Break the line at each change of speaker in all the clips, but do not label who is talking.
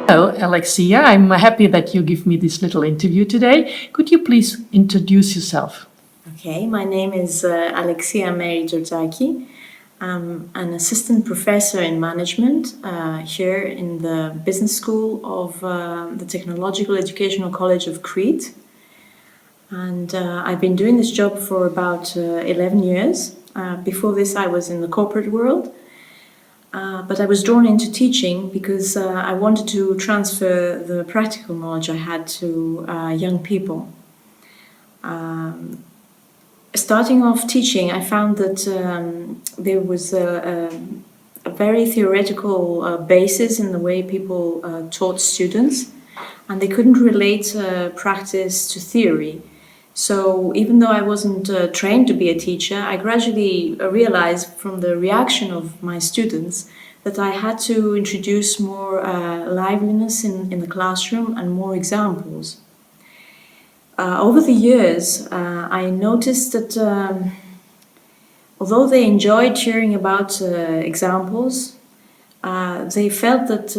Hello, Alexia. I'm happy that you give me this little interview today. Could you please introduce yourself?
Okay, my name is Alexia Mary Tzortzaki. I'm an assistant professor in management here in the business school of the Technological Educational College of Crete. And I've been doing this job for about 11 years. Before this, I was in the corporate world. But I was drawn into teaching because I wanted to transfer the practical knowledge I had to young people. Starting off teaching, I found that there was a very theoretical basis in the way people taught students, and they couldn't relate practice to theory. So even though I wasn't trained to be a teacher, I gradually realized from the reaction of my students that I had to introduce more liveliness in the classroom and more examples. Over the years, I noticed that although they enjoyed hearing about examples, they felt that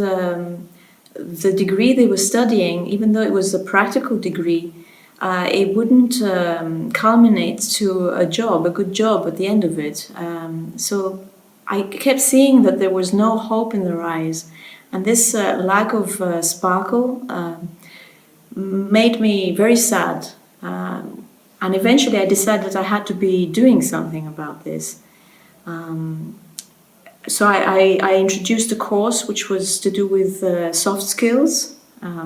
the degree they were studying, even though it was a practical degree, it wouldn't culminate to a good job at the end of it. So I kept seeing that there was no hope in their eyes, and this lack of sparkle made me very sad. And eventually I decided that I had to be doing something about this. So I introduced a course which was to do with soft skills,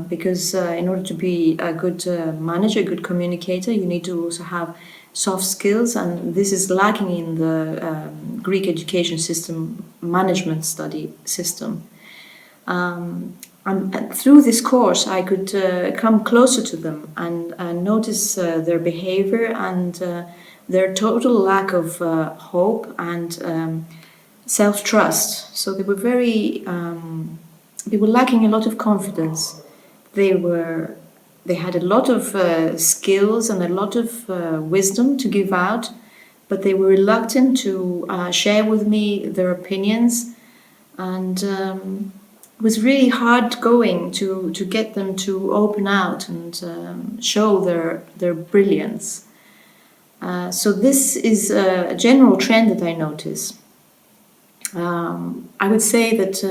because in order to be a good manager, a good communicator, you need to also have soft skills, and this is lacking in the Greek education system, management study system. And through this course, I could come closer to them and notice their behavior and their total lack of hope and self-trust. So they were lacking a lot of confidence. They had a lot of skills and a lot of wisdom to give out, but they were reluctant to share with me their opinions, and it was really hard going to get them to open out and show their brilliance. So this is a general trend that I notice. I would say that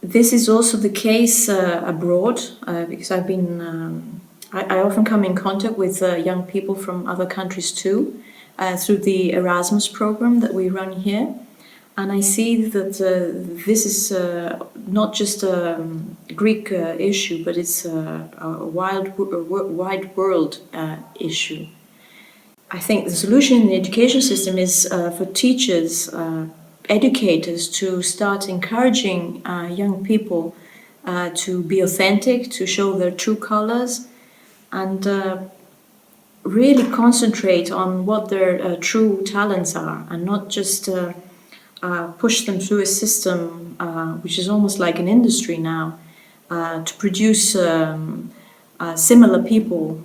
this is also the case abroad, because I've been I often come in contact with young people from other countries too, through the Erasmus program that we run here. And I see that this is not just a Greek issue, but it's a wide world issue. I think the solution in the education system is for teachers, educators to start encouraging young people to be authentic, to show their true colors, and really concentrate on what their true talents are, and not just push them through a system which is almost like an industry now, to produce similar people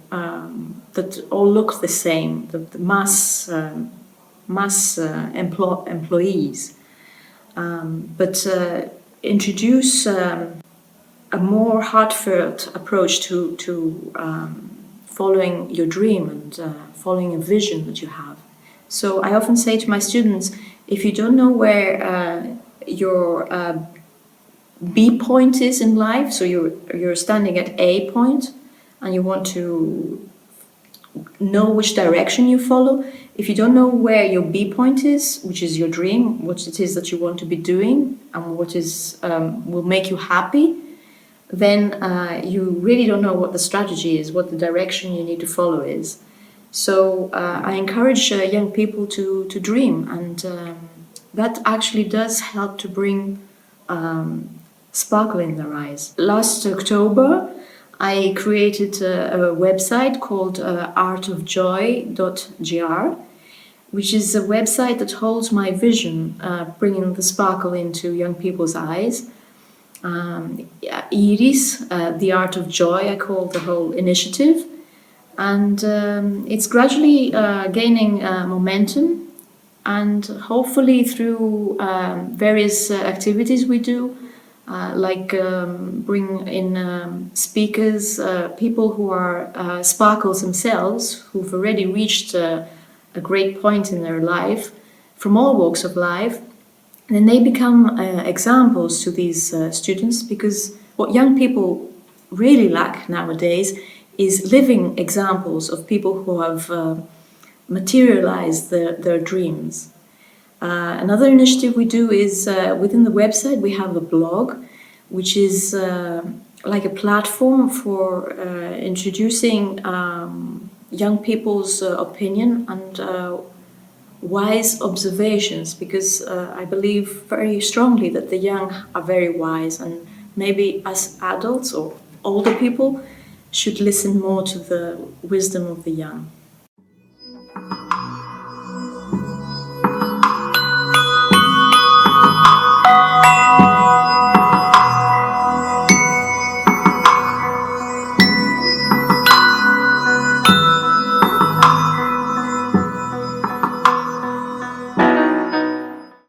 that all look the same, the mass employees, but introduce a more heartfelt approach to following your dream and following a vision that you have. So I often say to my students, if you don't know where your B point is in life, so you're standing at A point and you want to know which direction you follow, if you don't know where your B point is, which is your dream, what it is that you want to be doing and what is will make you happy, then you really don't know what the strategy is, what the direction you need to follow is. So I encourage young people to dream, and that actually does help to bring sparkle in their eyes. Last October, I created a website called artofjoy.gr, which is a website that holds my vision, bringing the sparkle into young people's eyes. Iris, the art of joy, I call the whole initiative. And it's gradually gaining momentum, and hopefully through various activities we do, bring in speakers, people who are sparkles themselves, who've already reached a great point in their life, from all walks of life. And then they become examples to these students, because what young people really lack nowadays is living examples of people who have materialized their dreams. Another initiative we do is within the website we have a blog, which is like a platform for introducing young people's opinion and wise observations, because I believe very strongly that the young are very wise, and maybe us adults or older people should listen more to the wisdom of the young.